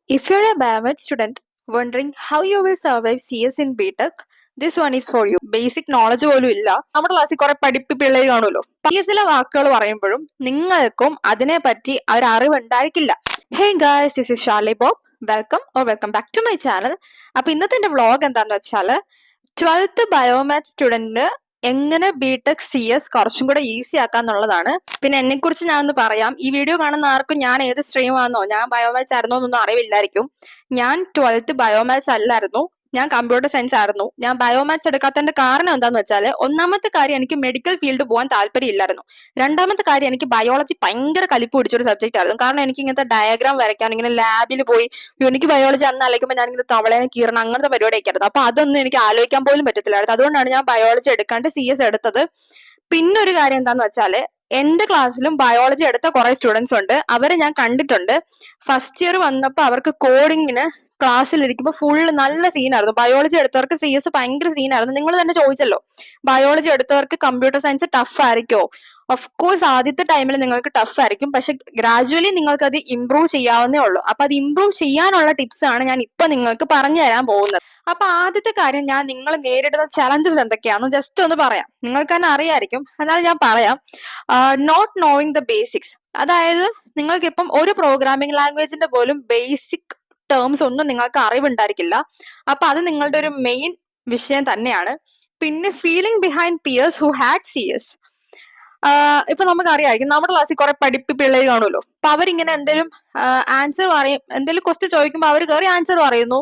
If you're a biomed student wondering how you will survive CS in BTech, this one is for you. Basic knowledge പോലും ഇല്ല. നമ്മുടെ ക്ലാസ്സിൽ കുറെ പഠിപ്പ് പിള്ളേർ കാണുമല്ലോ. CS വാക്കുകൾ പറയുമ്പോഴും നിങ്ങൾക്കും അതിനെപ്പറ്റി ഒരു അറിവ് ഉണ്ടായിരിക്കില്ല. Hey guys, this is Charlie Bob. Welcome back to my channel. അപ്പൊ ഇന്നത്തെ എന്റെ വ്ളോഗ് എന്താന്ന് വെച്ചാല് 12th ബയോമാത്ത് സ്റ്റുഡന്റിന് എങ്ങനെ BTech CS കുറച്ചും കൂടെ ഈസി ആക്കാന്നുള്ളതാണ്. പിന്നെ എന്നെ കുറിച്ച് ഞാൻ ഒന്ന് പറയാം. ഈ വീഡിയോ കാണുന്ന ആർക്കും ഞാൻ ഏത് സ്ട്രീം ആണെന്നോ ഞാൻ ബയോമാത്സ് ആയിരുന്നോ എന്നൊന്നും അറിവില്ലായിരിക്കും. ഞാൻ 12th ബയോമാത്സ് അല്ലായിരുന്നു, ഞാൻ കമ്പ്യൂട്ടർ സയൻസ് ആയിരുന്നു. ഞാൻ ബയോമാത്സ് എടുക്കാത്തതിന്റെ കാരണം എന്താന്ന് വെച്ചാല്, ഒന്നാമത്തെ കാര്യം എനിക്ക് മെഡിക്കൽ ഫീൽഡ് പോകാൻ താല്പര്യം ഇല്ലായിരുന്നു. രണ്ടാമത്തെ കാര്യം എനിക്ക് ബയോളജി ഭയങ്കര കലിപ്പ് പിടിച്ചൊരു സബ്ജക്റ്റ് ആയിരുന്നു. കാരണം എനിക്ക് ഇങ്ങനത്തെ ഡയഗ്രാം വരയ്ക്കാൻ, ഇങ്ങനെ ലാബിൽ പോയി എനിക്ക് ബയോളജി അന്ന് ആലോചിക്കുമ്പോൾ ഞാൻ ഇങ്ങനെ തവളേനെ കീറണം അങ്ങനത്തെ പരിപാടിയൊക്കെ ആയിരുന്നു. അപ്പൊ അതൊന്നും എനിക്ക് ആലോചിക്കാൻ പോലും പറ്റത്തില്ലായിരുന്നു. അതുകൊണ്ടാണ് ഞാൻ ബയോളജി എടുക്കാണ്ട് CS എടുത്തത്. പിന്നെ ഒരു കാര്യം എന്താന്ന് വെച്ചാല്, എന്റെ ക്ലാസ്സിലും ബയോളജി എടുത്ത കുറെ സ്റ്റുഡൻസ് ഉണ്ട്. അവരെ ഞാൻ കണ്ടിട്ടുണ്ട്. ഫസ്റ്റ് ഇയർ വന്നപ്പോ അവർക്ക് കോഡിങ്ങിന് ക്ലാസ്സിലിരിക്കുമ്പോൾ ഫുള്ള് നല്ല സീനായിരുന്നു. ബയോളജി എടുത്തവർക്ക് CS ഭയങ്കര സീനായിരുന്നു. നിങ്ങൾ തന്നെ ചോദിച്ചല്ലോ, ബയോളജി എടുത്തവർക്ക് കമ്പ്യൂട്ടർ സയൻസ് ടഫ് ആയിരിക്കോ? ഓഫ് കോഴ്സ് ആദ്യത്തെ ടൈമിൽ നിങ്ങൾക്ക് ടഫ് ആയിരിക്കും, പക്ഷെ ഗ്രാജുവലി നിങ്ങൾക്ക് അത് ഇംപ്രൂവ് ചെയ്യാവുന്നേ ഉള്ളൂ. അപ്പൊ അത് ഇംപ്രൂവ് ചെയ്യാനുള്ള ടിപ്സ് ആണ് ഞാൻ ഇപ്പൊ നിങ്ങൾക്ക് പറഞ്ഞു തരാൻ പോകുന്നത്. അപ്പൊ ആദ്യത്തെ കാര്യം, ഞാൻ നിങ്ങൾ നേരിടുന്ന ചലഞ്ചസ് എന്തൊക്കെയാണെന്ന് ജസ്റ്റ് ഒന്ന് പറയാം. നിങ്ങൾക്ക് തന്നെ അറിയായിരിക്കും, എന്നാലും ഞാൻ പറയാം. നോട്ട് നോയിങ് ദ ബേസിക്സ്, അതായത് നിങ്ങൾക്ക് ഇപ്പം ഒരു പ്രോഗ്രാമിംഗ് ലാംഗ്വേജിന്റെ പോലും ബേസിക് ടേംസ് ഒന്നും നിങ്ങൾക്ക് അറിവുണ്ടായിരിക്കില്ല. അപ്പൊ അത് നിങ്ങളുടെ ഒരു മെയിൻ വിഷയം തന്നെയാണ്. പിന്നെ feeling behind peers who had CS. ഇപ്പൊ നമുക്ക് അറിയാമായിരിക്കും, നമ്മുടെ ക്ലാസ്സിൽ കുറെ പഠിപ്പ് പിള്ളേർ കാണുമല്ലോ. അപ്പൊ അവരിങ്ങനെ എന്തെങ്കിലും ആൻസർ പറയും, എന്തെങ്കിലും ക്വസ്റ്റ്യൻ ചോദിക്കുമ്പോൾ അവർ കയറി ആൻസർ പറയുന്നു.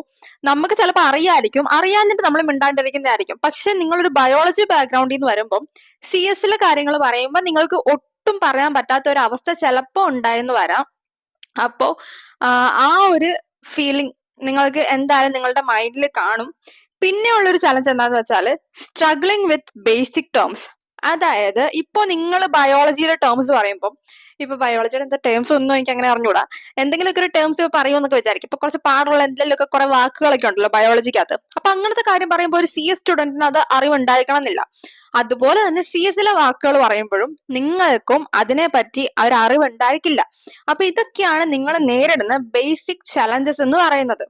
നമുക്ക് ചിലപ്പോൾ അറിയായിരിക്കും, അറിയാഞ്ഞിട്ട് നമ്മൾ മിണ്ടാണ്ടിരിക്കുന്നതായിരിക്കും. പക്ഷെ നിങ്ങളൊരു ബയോളജി ബാക്ക്ഗ്രൗണ്ടിൽ നിന്ന് വരുമ്പം CS കാര്യങ്ങൾ പറയുമ്പോൾ നിങ്ങൾക്ക് ഒട്ടും പറയാൻ പറ്റാത്ത ഒരു അവസ്ഥ ചിലപ്പോൾ ഉണ്ടായെന്ന് വരാം. അപ്പോ ആ ഒരു ഫീലിംഗ് നിങ്ങൾക്ക് എന്തായാലും നിങ്ങളുടെ മൈൻഡിൽ കാണും. പിന്നെ ഉള്ളൊരു ചലഞ്ച് എന്താന്ന് വെച്ചാൽ, സ്ട്രഗ്ലിംഗ് വിത്ത് ബേസിക് ടേംസ്. അതായത് ഇപ്പൊ നിങ്ങൾ ബയോളജിയുടെ ടേംസ് പറയുമ്പോൾ, ഇപ്പൊ ബയോളജിയുടെ എന്താ ടേംസ് ഒന്നും എനിക്ക് അങ്ങനെ അറിഞ്ഞൂടാ, എന്തെങ്കിലുമൊക്കെ ഒരു ടേംസ് പറയുമെന്നൊക്കെ വിചാരിക്കും. ഇപ്പൊ കുറച്ച് പാടുള്ള എന്തെങ്കിലുമൊക്കെ കുറെ വാക്കുകളൊക്കെ ഉണ്ടല്ലോ ബയോളജിക്കകത്ത്. അപ്പൊ അങ്ങനത്തെ കാര്യം പറയുമ്പോൾ ഒരു CS സ്റ്റുഡന്റിന് അത് അറിവുണ്ടായിരിക്കണം എന്നില്ല. അതുപോലെ തന്നെ CS വാക്കുകൾ പറയുമ്പോഴും നിങ്ങൾക്കും അതിനെപ്പറ്റി ഒരു അറിവുണ്ടായിരിക്കില്ല. അപ്പൊ ഇതൊക്കെയാണ് നിങ്ങൾ നേരിടുന്ന ബേസിക് ചലഞ്ചസ് എന്ന് പറയുന്നത്.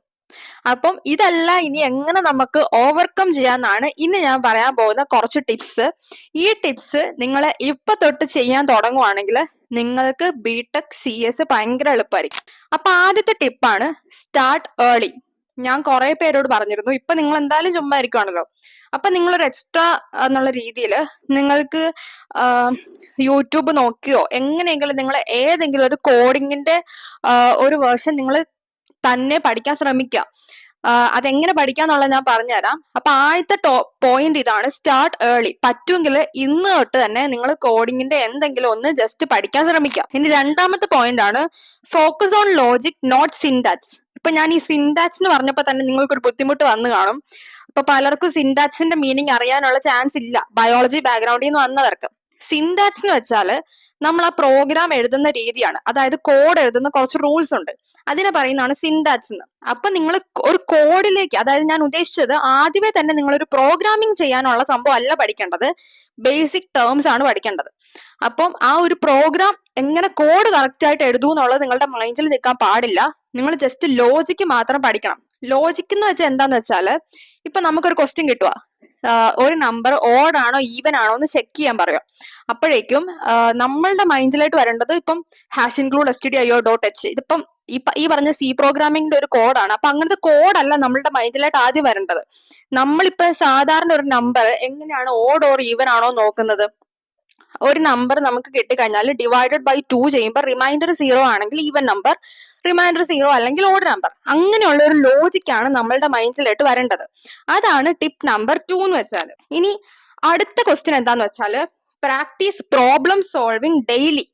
അപ്പം ഇതെല്ലാം ഇനി എങ്ങനെ നമുക്ക് ഓവർകം ചെയ്യാന്നാണ് ഇനി ഞാൻ പറയാൻ പോകുന്ന കുറച്ച് ടിപ്സ്. ഈ ടിപ്സ് നിങ്ങൾ ഇപ്പൊ തൊട്ട് ചെയ്യാൻ തുടങ്ങുവാണെങ്കിൽ നിങ്ങൾക്ക് BTech CS ഭയങ്കര എളുപ്പമായിരിക്കും. അപ്പൊ ആദ്യത്തെ ടിപ്പാണ് സ്റ്റാർട്ട് ഏർലി. ഞാൻ കുറെ പേരോട് പറഞ്ഞിരുന്നു, ഇപ്പൊ നിങ്ങൾ എന്തായാലും ചുമ്മാ ഇരിക്കുവാണല്ലോ. അപ്പൊ നിങ്ങളൊരു എക്സ്ട്രാ എന്നുള്ള രീതിയിൽ നിങ്ങൾക്ക് യൂട്യൂബ് നോക്കിയോ എങ്ങനെയെങ്കിലും നിങ്ങൾ ഏതെങ്കിലും ഒരു കോഡിങ്ങിന്റെ ഒരു വേർഷൻ നിങ്ങൾ തന്നെ പഠിക്കാൻ ശ്രമിക്കുക. അതെങ്ങനെ പഠിക്കാന്നുള്ളത് ഞാൻ പറഞ്ഞുതരാം. അപ്പൊ ആദ്യത്തെ പോയിന്റ് ഇതാണ്, സ്റ്റാർട്ട് ഏർലി. പറ്റുമെങ്കിൽ ഇന്ന് തൊട്ട് തന്നെ നിങ്ങൾ കോഡിങ്ങിന്റെ എന്തെങ്കിലും ഒന്ന് ജസ്റ്റ് പഠിക്കാൻ ശ്രമിക്കുക. ഇനി രണ്ടാമത്തെ പോയിന്റ് ആണ്, focus on logic not syntax. ഇപ്പൊ ഞാൻ ഈ സിൻടാക്സ് എന്ന് പറഞ്ഞപ്പോ തന്നെ നിങ്ങൾക്കൊരു ബുദ്ധിമുട്ട് വന്നു കാണും. അപ്പൊ പലർക്കും സിൻടാക്സിന്റെ മീനിങ് അറിയാനുള്ള ചാൻസ് ഇല്ല, ബയോളജി ബാക്ക്ഗ്രൗണ്ടിൽ നിന്ന് വന്നവർക്ക്. സിൻടാക്സ് എന്ന് വെച്ചാല് നമ്മൾ ആ പ്രോഗ്രാം എഴുതുന്ന രീതിയാണ്. അതായത് കോഡ് എഴുതുന്ന കുറച്ച് റൂൾസ് ഉണ്ട്, അതിനെ പറയുന്നതാണ് സിൻടാക്സ് എന്ന്. അപ്പൊ നിങ്ങൾ ഒരു കോഡിലേക്ക്, അതായത് ഞാൻ ഉദ്ദേശിച്ചത് ആദ്യമേ തന്നെ നിങ്ങൾ ഒരു പ്രോഗ്രാമിംഗ് ചെയ്യാനുള്ള സംഭവം അല്ല പഠിക്കേണ്ടത്, ബേസിക് ടേംസ് ആണ് പഠിക്കേണ്ടത്. അപ്പം ആ ഒരു പ്രോഗ്രാം എങ്ങനെ കോഡ് കറക്റ്റ് ആയിട്ട് എഴുതൂ എന്നുള്ളത് നിങ്ങളുടെ മൈൻഡിൽ നിൽക്കാൻ പാടില്ല. നിങ്ങൾ ജസ്റ്റ് ലോജിക്ക് മാത്രം പഠിക്കണം. ലോജിക് എന്ന് വെച്ചാൽ എന്താന്ന് വെച്ചാല്, ഇപ്പൊ നമുക്കൊരു ക്വസ്റ്റ്യൻ കിട്ടുക, ഒരു നമ്പർ ഓഡ് ആണോ ഈവൻ ആണോ എന്ന് ചെക്ക് ചെയ്യാൻ പറയുക. അപ്പോഴേക്കും നമ്മളുടെ മൈൻഡിലായിട്ട് വരേണ്ടത് ഇപ്പം #include_stdio.h. ഇതിപ്പം ഈ പറഞ്ഞ C പ്രോഗ്രാമിംഗിന്റെ ഒരു കോഡാണ്. അപ്പൊ അങ്ങനത്തെ കോഡല്ല നമ്മളുടെ മൈൻഡിലായിട്ട് ആദ്യം വരേണ്ടത്. നമ്മളിപ്പോ സാധാരണ ഒരു നമ്പർ എങ്ങനെയാണ് ഓഡ് ഓർ ഈവൻ ആണോ നോക്കുന്നത്? ഒരു നമ്പർ നമുക്ക് കിട്ടിക്കഴിഞ്ഞാൽ ഡിവൈഡഡ് ബൈ 2 ചെയ്യുമ്പോൾ റിമൈൻഡർ 0 ആണെങ്കിൽ ഈവൻ നമ്പർ, റിമൈൻഡർ 0 അല്ലെങ്കിൽ ഓഡ് നമ്പർ. അങ്ങനെയുള്ള ഒരു ലോജിക്കാണ് നമ്മളുടെ മൈൻഡിലായിട്ട് വരേണ്ടത്. അതാണ് ടിപ്പ് നമ്പർ 2 എന്ന് വെച്ചാൽ. ഇനി അടുത്ത ക്വസ്റ്റ്യൻ എന്താന്ന് വെച്ചാല്, പ്രാക്ടീസ് പ്രോബ്ലം സോൾവിങ് ഡെയിലി.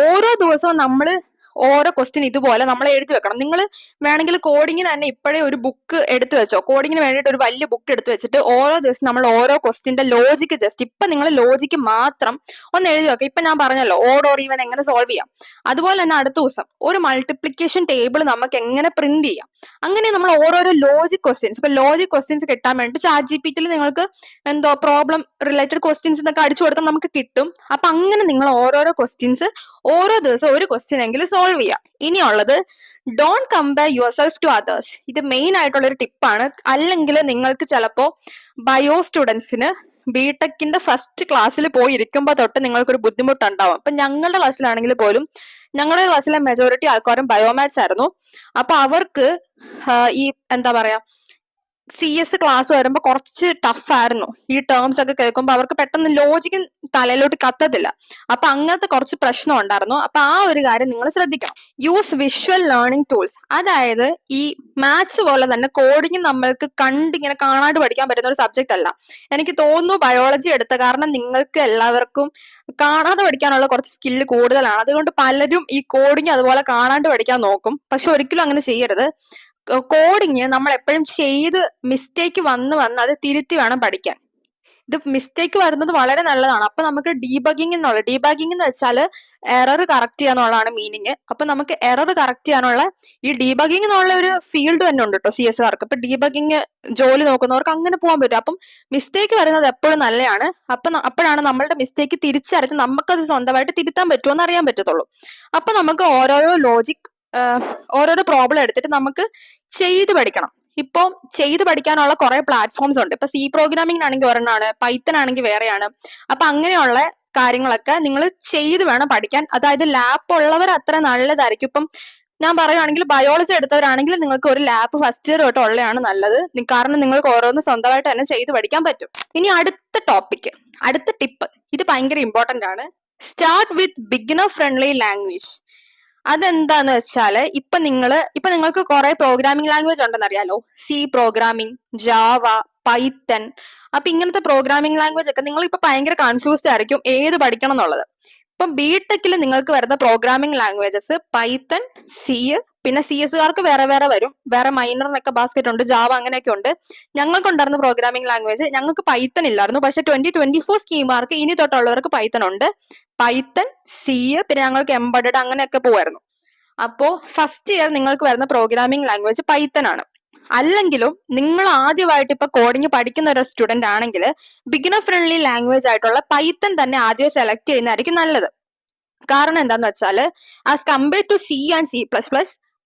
ഓരോ ദിവസവും നമ്മൾ ഓരോ ക്വസ്റ്റ്യൻ ഇതുപോലെ നമ്മൾ എഴുതി വെക്കണം. നിങ്ങൾ വേണമെങ്കിൽ കോഡിങ്ങിന് തന്നെ ഇപ്പോഴേ ഒരു ബുക്ക് എടുത്തു വെച്ചോ. കോഡിങ്ങിന് വേണ്ടിയിട്ട് ഒരു വലിയ ബുക്ക് എടുത്തു വെച്ചിട്ട് ഓരോ ദിവസം നമ്മൾ ഓരോ ക്വസ്റ്റ്യന്റെ ലോജിക്ക് ജസ്റ്റ് ഇപ്പൊ നിങ്ങൾ ലോജിക്ക് മാത്രം ഒന്ന് എഴുതി വെക്കാം. ഇപ്പൊ ഞാൻ പറഞ്ഞല്ലോ ഓഡ് ഓർ ഈവൻ എങ്ങനെ സോൾവ് ചെയ്യാം. അതുപോലെ തന്നെ അടുത്ത ദിവസം ഒരു മൾട്ടിപ്ലിക്കേഷൻ ടേബിൾ നമുക്ക് എങ്ങനെ പ്രിന്റ് ചെയ്യാം. അങ്ങനെ നമ്മൾ ഓരോരോ ലോജിക് ക്വസ്റ്റ്യൻസ്, ഇപ്പൊ ലോജിക് ക്വസ്റ്റ്യൻസ് കിട്ടാൻ വേണ്ടി ChatGPT നിങ്ങൾക്ക് എന്തോ പ്രോബ്ലം റിലേറ്റഡ് ക്വസ്റ്റ്യൻസ് എന്നൊക്കെ അടിച്ചു കൊടുത്താൽ നമുക്ക് കിട്ടും. അപ്പൊ അങ്ങനെ നിങ്ങൾ ഓരോരോ ക്വസ്റ്റ്യൻസ് ഓരോ ദിവസം ഒരു ക്വസ്റ്റ്യൻ എങ്കിലും സോൾവ് ചെയ്യാം. ഇനിയുള്ളത് don't compare yourself to others. ഇത് മെയിൻ ആയിട്ടുള്ള ഒരു ടിപ്പാണ്. അല്ലെങ്കിൽ നിങ്ങൾക്ക് ചിലപ്പോ ബയോ സ്റ്റുഡൻസിന് ബിടെക്കിന്റെ ഫസ്റ്റ് ക്ലാസ്സിൽ പോയി ഇരിക്കുമ്പോൾ തൊട്ട് നിങ്ങൾക്കൊരു ബുദ്ധിമുട്ടുണ്ടാവും. ഇപ്പൊ ഞങ്ങളുടെ ക്ലാസ്സിലാണെങ്കിൽ പോലും ഞങ്ങളുടെ ക്ലാസ്സിലെ മെജോറിറ്റി ആൾക്കാരും ബയോമാത്സ് ആയിരുന്നു. അപ്പൊ അവർക്ക് ഈ എന്താ പറയാ CS ക്ലാസ് വരുമ്പോൾ കുറച്ച് ടഫ് ആയിരുന്നു. ഈ ടേംസ് ഒക്കെ കേൾക്കുമ്പോൾ അവർക്ക് പെട്ടെന്ന് ലോജിക്ക് തലയിലോട്ട് കത്തത്തില്ല. അപ്പൊ അങ്ങനത്തെ കുറച്ച് പ്രശ്നം ഉണ്ടായിരുന്നു. അപ്പൊ ആ ഒരു കാര്യം നിങ്ങൾ ശ്രദ്ധിക്കണം. Use visual learning tools. അതായത് ഈ മാത്സ് പോലെ തന്നെ കോഡിങ് നമ്മൾക്ക് കണ്ടിങ്ങനെ കാണാണ്ട് പഠിക്കാൻ പറ്റുന്ന ഒരു സബ്ജക്റ്റ് അല്ല. എനിക്ക് തോന്നുന്നു ബയോളജി എടുത്ത കാരണം നിങ്ങൾക്ക് എല്ലാവർക്കും കാണാതെ പഠിക്കാനുള്ള കുറച്ച് സ്കില്ല് കൂടുതലാണ്. അതുകൊണ്ട് പലരും ഈ കോഡിങ് അതുപോലെ കാണാണ്ട് പഠിക്കാൻ നോക്കും. പക്ഷെ ഒരിക്കലും അങ്ങനെ ചെയ്യരുത്. കോഡിങ് നമ്മൾ എപ്പോഴും ചെയ്ത് മിസ്റ്റേക്ക് വന്ന് അത് തിരുത്തി വേണം പഠിക്കാൻ. ഇത് മിസ്റ്റേക്ക് വരുന്നത് വളരെ നല്ലതാണ്. അപ്പൊ നമുക്ക് ഡീബഗിങ് എന്ന് വെച്ചാൽ എറർ കറക്റ്റ് ചെയ്യാന്നുള്ളതാണ് മീനിങ്. അപ്പൊ നമുക്ക് എറർ കറക്റ്റ് ചെയ്യാനുള്ള ഈ ഡീബഗിങ് എന്നുള്ള ഒരു ഫീൽഡ് തന്നെ ഉണ്ട് കേട്ടോ CS കാർക്ക്. ഇപ്പൊ ഡീബഗിങ് ജോലി നോക്കുന്നവർക്ക് അങ്ങനെ പോകാൻ പറ്റും. അപ്പം മിസ്റ്റേക്ക് വരുന്നത് എപ്പോഴും നല്ലതാണ്. അപ്പോഴാണ് നമ്മളുടെ മിസ്റ്റേക്ക് തിരിച്ചറിഞ്ഞ് നമുക്കത് സ്വന്തമായിട്ട് തിരുത്താൻ പറ്റുമോ എന്ന് അറിയാൻ പറ്റത്തുള്ളൂ. അപ്പൊ നമുക്ക് ഓരോരോ പ്രോബ്ലം എടുത്തിട്ട് നമുക്ക് ചെയ്ത് പഠിക്കണം. ഇപ്പൊ ചെയ്ത് പഠിക്കാനുള്ള കുറെ പ്ലാറ്റ്ഫോംസ് ഉണ്ട്. ഇപ്പൊ C പ്രോഗ്രാമിംഗ് ആണെങ്കിൽ ഒരെണ്ണമാണ്, പൈത്തൺ ആണെങ്കിൽ വേറെയാണ്. അപ്പൊ അങ്ങനെയുള്ള കാര്യങ്ങളൊക്കെ നിങ്ങൾ ചെയ്ത് വേണം പഠിക്കാൻ. അതായത് ലാപ്പ് ഉള്ളവർ അത്ര നല്ലതായിരിക്കും. ഇപ്പം ഞാൻ പറയുകയാണെങ്കിൽ ബയോളജി എടുത്തവരാണെങ്കിൽ നിങ്ങൾക്ക് ഒരു ലാപ്പ് ഫസ്റ്റ് ഇയർ തൊട്ട് ഉള്ളതാണ് നല്ലത്. കാരണം നിങ്ങൾക്ക് ഓരോന്ന് സ്വന്തമായിട്ട് തന്നെ ചെയ്ത് പഠിക്കാൻ പറ്റും. ഇനി അടുത്ത ടിപ്പ്, ഇത് ഭയങ്കര ഇമ്പോർട്ടന്റ് ആണ്. Start with beginner friendly language. അതെന്താന്ന് വെച്ചാല് ഇപ്പൊ നിങ്ങൾക്ക് കുറെ പ്രോഗ്രാമിംഗ് ലാംഗ്വേജ് ഉണ്ടെന്ന് അറിയാലോ. C programming, Java, Python. അപ്പൊ ഇങ്ങനത്തെ പ്രോഗ്രാമിംഗ് ലാംഗ്വേജ് ഒക്കെ നിങ്ങൾ ഇപ്പൊ ഭയങ്കര കൺഫ്യൂസ്ഡ് ആയിരിക്കും ഏത് പഠിക്കണം എന്നുള്ളത്. ഇപ്പം ബിടെക്കിൽ നിങ്ങൾക്ക് വരുന്ന പ്രോഗ്രാമിംഗ് ലാംഗ്വേജസ് പൈത്തൺ, C, പിന്നെ CS കാർക്ക് വേറെ വരും. വേറെ മൈനറിനൊക്കെ ബാസ്കറ്റ് ഉണ്ട്, ജാവ അങ്ങനെയൊക്കെ ഉണ്ട്. ഞങ്ങൾക്കുണ്ടായിരുന്ന പ്രോഗ്രാമിംഗ് ലാംഗ്വേജ് ഞങ്ങൾക്ക് പൈത്തൺ ഇല്ലായിരുന്നു. പക്ഷെ 2024 സ്കീമാർക്ക് ഇനി തൊട്ടുള്ളവർക്ക് പൈത്തൺ ഉണ്ട്. പൈത്തൺ, C, പിന്നെ ഞങ്ങൾക്ക് എംബഡഡ് അങ്ങനെയൊക്കെ പോവായിരുന്നു. അപ്പോ ഫസ്റ്റ് ഇയർ നിങ്ങൾക്ക് വരുന്ന പ്രോഗ്രാമിംഗ് ലാംഗ്വേജ് പൈത്തൺ ആണ്. അല്ലെങ്കിലും നിങ്ങൾ ആദ്യമായിട്ട് ഇപ്പൊ കോഡിങ് പഠിക്കുന്ന ഒരു സ്റ്റുഡന്റ് ആണെങ്കിൽ ബിഗിനർ ഫ്രണ്ട്ലി ലാംഗ്വേജ് ആയിട്ടുള്ള പൈത്തൺ തന്നെ ആദ്യം സെലക്ട് ചെയ്യുന്നതായിരിക്കും നല്ലത്. കാരണം എന്താന്ന് വെച്ചാൽ as compared to C and C++,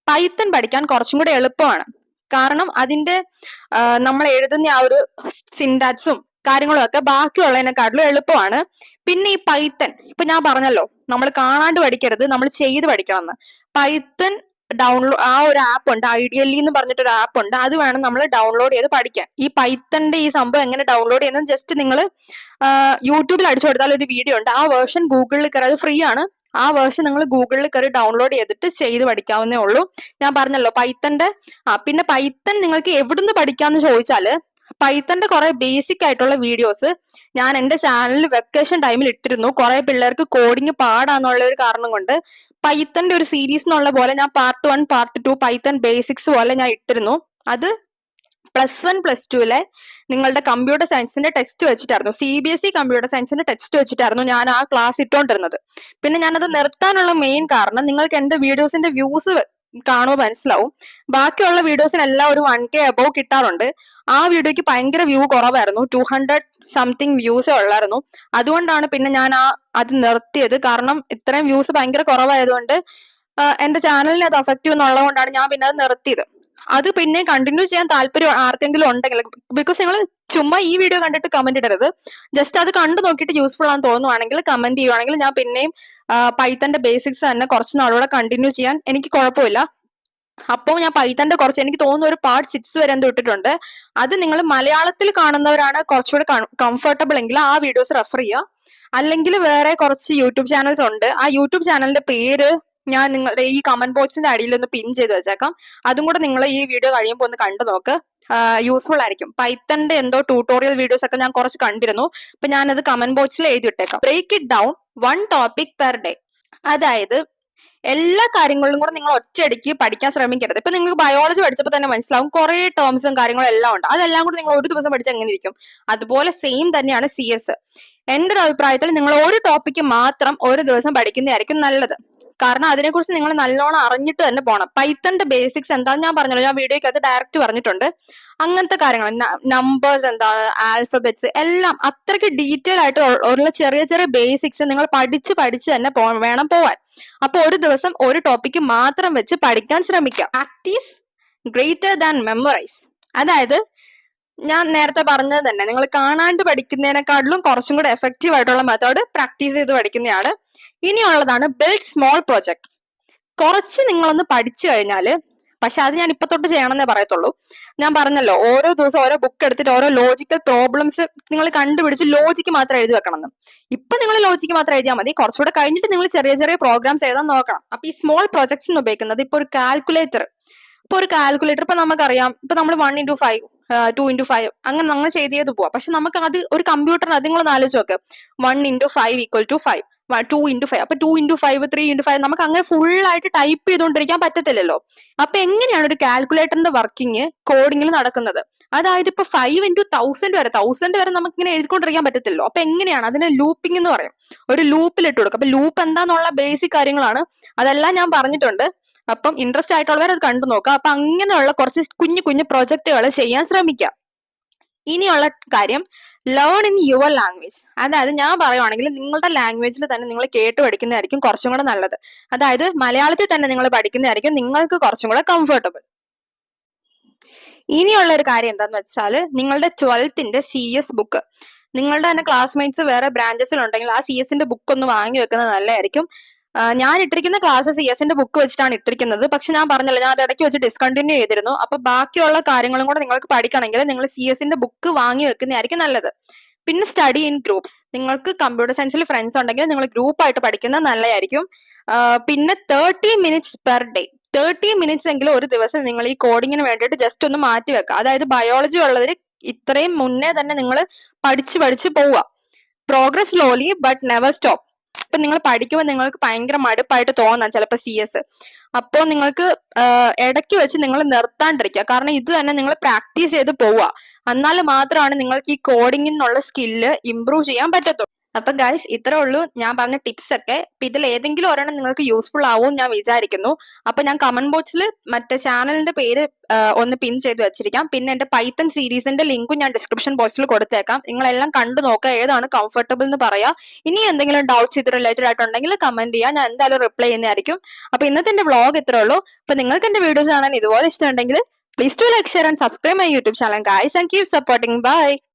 Python പഠിക്കാൻ കുറച്ചും കൂടെ എളുപ്പമാണ്. കാരണം അതിന്റെ നമ്മൾ എഴുതുന്ന ആ ഒരു സിൻടാക്സും കാര്യങ്ങളും ഒക്കെ ബാക്കിയുള്ളതിനെക്കാട്ടിലും എളുപ്പമാണ്. പിന്നെ ഈ പൈത്തൺ ഇപ്പൊ ഞാൻ പറഞ്ഞല്ലോ നമ്മൾ കാണാണ്ട് പഠിക്കരുത്, നമ്മൾ ചെയ്ത് പഠിക്കണം എന്ന്. പൈത്തൺ ആ ഒരു ആപ്പ് ഉണ്ട്, ഐഡിയലി എന്ന് പറഞ്ഞിട്ടൊരു ആപ്പ് ഉണ്ട്. അത് വേണം നമ്മൾ ഡൗൺലോഡ് ചെയ്ത് പഠിക്കാൻ. ഈ പൈത്തന്റെ ഈ സംഭവം എങ്ങനെ ഡൗൺലോഡ് ചെയ്യുന്നത് ജസ്റ്റ് നിങ്ങൾ യൂട്യൂബിൽ അടിച്ചു കൊടുത്താൽ ഒരു വീഡിയോ ഉണ്ട്. ആ വേർഷൻ ഗൂഗിളിൽ കയറി, അത് ഫ്രീ ആണ്. ആ വേർഷൻ നിങ്ങൾ ഗൂഗിളിൽ കയറി ഡൗൺലോഡ് ചെയ്തിട്ട് ചെയ്ത് പഠിക്കാവുന്നേ ഉള്ളൂ. ഞാൻ പറഞ്ഞല്ലോ പിന്നെ പൈത്തൺ നിങ്ങൾക്ക് എവിടുന്ന് പഠിക്കാന്ന് ചോദിച്ചാല് പൈത്തന്റെ കുറെ ബേസിക് ആയിട്ടുള്ള വീഡിയോസ് ഞാൻ എന്റെ ചാനലിൽ വെക്കേഷൻ ടൈമിൽ ഇട്ടിരുന്നു. കുറെ പിള്ളേർക്ക് കോഡിങ് പാടാന്നുള്ള ഒരു കാരണം കൊണ്ട് പൈത്തന്റെ ഒരു സീരീസ് എന്നുള്ള പോലെ ഞാൻ പാർട്ട് 1 പാർട്ട് 2 പൈത്തൺ ബേസിക്സ് പോലെ ഞാൻ ഇട്ടിരുന്നു. അത് +1 +2 നിങ്ങളുടെ കമ്പ്യൂട്ടർ സയൻസിന്റെ ടെസ്റ്റ് വെച്ചിട്ടായിരുന്നു. CBSE കമ്പ്യൂട്ടർ സയൻസിന്റെ ടെസ്റ്റ് വെച്ചിട്ടായിരുന്നു ഞാൻ ആ ക്ലാസ് ഇട്ടുകൊണ്ടിരുന്നത്. പിന്നെ ഞാനത് നിർത്താനുള്ള മെയിൻ കാരണം നിങ്ങൾക്ക് എന്റെ വീഡിയോസിന്റെ വ്യൂസ് കാണുമ്പോൾ മനസ്സിലാവും. ബാക്കിയുള്ള വീഡിയോസിനെല്ലാം ഒരു 1K അബോവ് കിട്ടാറുണ്ട്. ആ വീഡിയോക്ക് ഭയങ്കര വ്യൂ കുറവായിരുന്നു, 200 സംതിങ് വ്യൂസേ ഉള്ളായിരുന്നു. അതുകൊണ്ടാണ് പിന്നെ ഞാൻ അത് നിർത്തിയത്. കാരണം ഇത്രയും വ്യൂസ് ഭയങ്കര കുറവായതുകൊണ്ട് എന്റെ ചാനലിനെ അത് അഫക്റ്റ് ചെയ്യുന്നുള്ളത് കൊണ്ടാണ് ഞാൻ പിന്നെ അത് നിർത്തിയത്. അത് പിന്നെ കണ്ടിന്യൂ ചെയ്യാൻ താല്പര്യം ആർക്കെങ്കിലും ഉണ്ടെങ്കിൽ, ബിക്കോസ് നിങ്ങൾ ചുമ്മാ ഈ വീഡിയോ കണ്ടിട്ട് കമന്റ് ഇടരുത്. ജസ്റ്റ് അത് കണ്ടു നോക്കിയിട്ട് യൂസ്ഫുൾ ആണെന്ന് തോന്നുവാണെങ്കിൽ കമന്റ് ചെയ്യുവാണെങ്കിൽ ഞാൻ പിന്നെയും പൈത്തന്റെ ബേസിക്സ് തന്നെ കുറച്ച് നാളൂടെ കണ്ടിന്യൂ ചെയ്യാൻ എനിക്ക് കുഴപ്പമില്ല. അപ്പോൾ ഞാൻ പൈത്തന്റെ കുറച്ച് എനിക്ക് തോന്നുന്നു ഒരു പാർട്ട് 6 വരെ എന്തോ ഇട്ടിട്ടുണ്ട്. അത് നിങ്ങൾ മലയാളത്തിൽ കാണുന്നവരാണ് കുറച്ചുകൂടെ കംഫർട്ടബിൾ എങ്കിൽ ആ വീഡിയോസ് റെഫർ ചെയ്യുക. അല്ലെങ്കിൽ വേറെ കുറച്ച് യൂട്യൂബ് ചാനൽസ് ഉണ്ട്. ആ യൂട്യൂബ് ചാനലിന്റെ പേര് ഞാൻ നിങ്ങളുടെ ഈ കമന്റ് ബോക്സിന്റെ അടിയിൽ ഒന്ന് പിൻ ചെയ്ത് വെച്ചേക്കാം. അതും കൂടെ നിങ്ങൾ ഈ വീഡിയോ കഴിയുമ്പോൾ ഒന്ന് കണ്ടു നോക്ക്, യൂസ്ഫുൾ ആയിരിക്കും. പൈത്തന്റെ എന്തോ ട്യൂട്ടോറിയൽ വീഡിയോസ് ഒക്കെ ഞാൻ കുറച്ച് കണ്ടിരുന്നു. അപ്പൊ ഞാനത് കമന്റ് ബോക്സിൽ എഴുതി ഇട്ടേക്കാം. Break it down 1 topic per day. അതായത് എല്ലാ കാര്യങ്ങളിലും കൂടെ നിങ്ങൾ ഒറ്റയടിക്ക് പഠിക്കാൻ ശ്രമിക്കരുത്. ഇപ്പൊ നിങ്ങൾക്ക് ബയോളജി പഠിച്ചപ്പോൾ തന്നെ മനസ്സിലാവും കുറെ ടേംസും കാര്യങ്ങളും എല്ലാം ഉണ്ട്. അതെല്ലാം കൂടി നിങ്ങൾ ഒരു ദിവസം പഠിച്ചാൽ എങ്ങനെ ഇരിക്കും? അതുപോലെ സെയിം തന്നെയാണ് CS. എന്റെ ഒരു അഭിപ്രായത്തിൽ നിങ്ങൾ ഒരു ടോപ്പിക്ക് മാത്രം ഒരു ദിവസം പഠിക്കുന്നതായിരിക്കും നല്ലത്. കാരണം അതിനെക്കുറിച്ച് നിങ്ങൾ നല്ലോണം അറിഞ്ഞിട്ട് തന്നെ പോകണം. പൈത്തന്റെ ബേസിക്സ് എന്താണെന്ന് ഞാൻ പറഞ്ഞല്ലോ, ഞാൻ വീഡിയോയ്ക്ക് അത് ഡയറക്റ്റ് പറഞ്ഞിട്ടുണ്ട്. അങ്ങനത്തെ കാര്യങ്ങൾ, നമ്പേഴ്സ് എന്താണ്, ആൽഫബറ്റ്സ് എല്ലാം അത്രയ്ക്ക് ഡീറ്റെയിൽ ആയിട്ട് ഉള്ള ചെറിയ ചെറിയ ബേസിക്സ് നിങ്ങൾ പഠിച്ച് തന്നെ വേണം പോവാൻ. അപ്പൊ ഒരു ദിവസം ഒരു ടോപ്പിക്ക് മാത്രം വെച്ച് പഠിക്കാൻ ശ്രമിക്കുക. Practice greater than memorise. അതായത് ഞാൻ നേരത്തെ പറഞ്ഞത് തന്നെ, നിങ്ങൾ കാണാണ്ട് പഠിക്കുന്നതിനെക്കാട്ടിലും കുറച്ചും കൂടെ എഫക്റ്റീവ് ആയിട്ടുള്ള മെത്തേഡ് പ്രാക്ടീസ് ചെയ്ത് പഠിക്കുന്നതാണ്. ഇനിയുള്ളതാണ് ബിൽഡ് സ്മോൾ പ്രൊജക്ട്. കുറച്ച് നിങ്ങളൊന്ന് പഠിച്ചു കഴിഞ്ഞാല്, പക്ഷെ അത് ഞാൻ ഇപ്പൊ തൊട്ട് ചെയ്യണമെന്നേ പറയത്തുള്ളൂ. ഞാൻ പറഞ്ഞല്ലോ, ഓരോ ദിവസം ഓരോ ബുക്ക് എടുത്തിട്ട് ഓരോ ലോജിക്കൽ പ്രോബ്ലംസ് നിങ്ങൾ കണ്ടുപിടിച്ച് ലോജിക്ക് മാത്രം എഴുതി വെക്കണം എന്ന്. ഇപ്പൊ നിങ്ങൾ ലോജിക്ക് മാത്രം എഴുതിയാൽ മതി. കുറച്ചുകൂടെ കഴിഞ്ഞിട്ട് നിങ്ങൾ ചെറിയ ചെറിയ പ്രോഗ്രാംസ് എഴുതാൻ നോക്കണം. അപ്പൊ ഈ സ്മോൾ പ്രൊജക്ട്സ് എന്ന് ഉപയോഗിക്കുന്നത് ഇപ്പൊ ഒരു കാൽക്കുലേറ്റർ. ഇപ്പൊ നമുക്കറിയാം, ഇപ്പൊ നമ്മൾ 1x5 2x5 അങ്ങനെ ചെയ്ത് പോവാം. പക്ഷെ നമുക്ക് അത് ഒരു കമ്പ്യൂട്ടറിന് അത് നിങ്ങളൊന്ന് ആലോചിച്ച് നോക്ക്. 1x5 = 5, 2x5. അപ്പൊ 2x5 3x5 നമുക്ക് അങ്ങനെ ഫുൾ ആയിട്ട് ടൈപ്പ് ചെയ്തുകൊണ്ടിരിക്കാൻ പറ്റത്തില്ലല്ലോ. അപ്പൊ എങ്ങനെയാണ് ഒരു കാൽക്കുലേറ്ററിന്റെ വർക്കിംഗ് കോഡിങ്ങിൽ നടക്കുന്നത്? അതായത് ഇപ്പൊ 5x1000 വരെ നമുക്ക് ഇങ്ങനെ എഴുതിക്കൊണ്ടിരിക്കാൻ പറ്റത്തില്ലല്ലോ. അപ്പൊ എങ്ങനെയാണ് അതിനെ ലൂപ്പിംഗ് എന്ന് പറയും. ഒരു ലൂപ്പിൽ ഇട്ട് കൊടുക്കും. അപ്പൊ ലൂപ്പ് എന്താന്നുള്ള ബേസിക് കാര്യങ്ങളാണ്, അതെല്ലാം ഞാൻ പറഞ്ഞിട്ടുണ്ട്. അപ്പം ഇൻട്രസ്റ്റ് ആയിട്ടുള്ളവർ അത് കണ്ടു നോക്കുക. അപ്പൊ അങ്ങനെയുള്ള കുറച്ച് കുഞ്ഞു കുഞ്ഞു പ്രൊജക്ടുകൾ ചെയ്യാൻ ശ്രമിക്കുക. ഇനിയുള്ള കാര്യം, ലേൺ ഇൻ യുവർ ലാംഗ്വേജ്. അതായത് ഞാൻ പറയുവാണെങ്കിൽ നിങ്ങളുടെ ലാംഗ്വേജിൽ തന്നെ നിങ്ങൾ കേട്ട് പഠിക്കുന്നതായിരിക്കും കുറച്ചും കൂടെ നല്ലത്. അതായത് മലയാളത്തിൽ തന്നെ നിങ്ങൾ പഠിക്കുന്നതായിരിക്കും നിങ്ങൾക്ക് കുറച്ചും കൂടെ കംഫർട്ടബിൾ. ഇനിയുള്ള ഒരു കാര്യം എന്താന്ന് വെച്ചാൽ, നിങ്ങളുടെ 12th CS ബുക്ക്, നിങ്ങളുടെ തന്നെ ക്ലാസ്മേറ്റ്സ് വേറെ ബ്രാഞ്ചസിൽ ഉണ്ടെങ്കിൽ ആ CS ബുക്ക് ഒന്ന് വാങ്ങി വെക്കുന്നത് നല്ലതായിരിക്കും. ഞാൻ ഇട്ടിരിക്കുന്ന ക്ലാസ് CS ബുക്ക് വെച്ചിട്ടാണ് ഇട്ടിരിക്കുന്നത്. പക്ഷെ ഞാൻ പറഞ്ഞല്ലോ, ഞാൻ അത് ഇടയ്ക്ക് വെച്ച് ഡിസ്കണ്ടിന്യൂ ചെയ്തിരുന്നു. അപ്പൊ ബാക്കിയുള്ള കാര്യങ്ങളും കൂടെ നിങ്ങൾക്ക് പഠിക്കണമെങ്കിൽ നിങ്ങൾ CS ബുക്ക് വാങ്ങി വെക്കുന്നതായിരിക്കും നല്ലത്. പിന്നെ സ്റ്റഡി ഇൻ ഗ്രൂപ്പ്സ്. നിങ്ങൾക്ക് കമ്പ്യൂട്ടർ സയൻസിൽ ഫ്രണ്ട്സ് ഉണ്ടെങ്കിൽ നിങ്ങൾ ഗ്രൂപ്പായിട്ട് പഠിക്കുന്നത് നല്ലതായിരിക്കും. പിന്നെ 30 minutes പെർ ഡേ, 30 minutes എങ്കിലും ഒരു ദിവസം നിങ്ങൾ ഈ കോഡിങ്ങിന് വേണ്ടിയിട്ട് ജസ്റ്റ് ഒന്ന് മാറ്റി വെക്കുക. അതായത് ബയോളജി ഉള്ളവർ ഇത്രയും മുന്നേ തന്നെ നിങ്ങൾ പഠിച്ച് പോവുക. Progress slowly but never stop. ഇപ്പൊ നിങ്ങൾ പഠിക്കുമ്പോൾ നിങ്ങൾക്ക് ഭയങ്കര മടുപ്പായിട്ട് തോന്നാം ചിലപ്പോൾ CS. അപ്പോൾ നിങ്ങൾക്ക് ഇടയ്ക്ക് വെച്ച് നിങ്ങൾ നിർത്താണ്ടിരിക്കുക. കാരണം ഇത് തന്നെ നിങ്ങൾ പ്രാക്ടീസ് ചെയ്ത് പോവുക. എന്നാൽ മാത്രമാണ് നിങ്ങൾക്ക് ഈ കോഡിങ്ങിനുള്ള സ്കില്ല് ഇംപ്രൂവ് ചെയ്യാൻ പറ്റത്തുള്ളൂ. അപ്പൊ ഗൈസ്, ഇത്രേ ഉള്ളൂ ഞാൻ പറഞ്ഞ ടിപ്സ് ഒക്കെ. അപ്പൊ ഇതിൽ ഏതെങ്കിലും ഒരെണ്ണം നിങ്ങൾക്ക് യൂസ്ഫുൾ ആവും ഞാൻ വിചാരിക്കുന്നു. അപ്പൊ ഞാൻ കമന്റ് ബോക്സിൽ മറ്റേ ചാനലിന്റെ പേര് ഒന്ന് പിൻ ചെയ്ത് വെച്ചിരിക്കാം. പിന്നെ എന്റെ പൈത്തൺ സീരീസിന്റെ ലിങ്കും ഞാൻ ഡിസ്ക്രിപ്ഷൻ ബോക്സിൽ കൊടുത്തേക്കാം. നിങ്ങളെല്ലാം കണ്ടു നോക്കുക, ഏതാണ് കംഫർട്ടബിൾ എന്ന് പറയാ. ഇനി എന്തെങ്കിലും ഡൗട്ട്സ് ഇത് റിലേറ്റഡ് ആയിട്ടുണ്ടെങ്കിൽ കമന്റ് ചെയ്യാം, ഞാൻ എന്തായാലും റിപ്ലൈ ചെയ്യുന്നതായിരിക്കും. അപ്പൊ ഇന്നത്തെ എന്റെ വ്ളോഗ് ഇത്രേ ഉള്ളൂ. അപ്പൊ നിങ്ങൾക്ക് എന്റെ വീഡിയോസ് കാണാൻ ഇതുപോലെ ഇഷ്ടമുണ്ടെങ്കിൽ please to like, share and subscribe my YouTube channel guys, and keep supporting. By.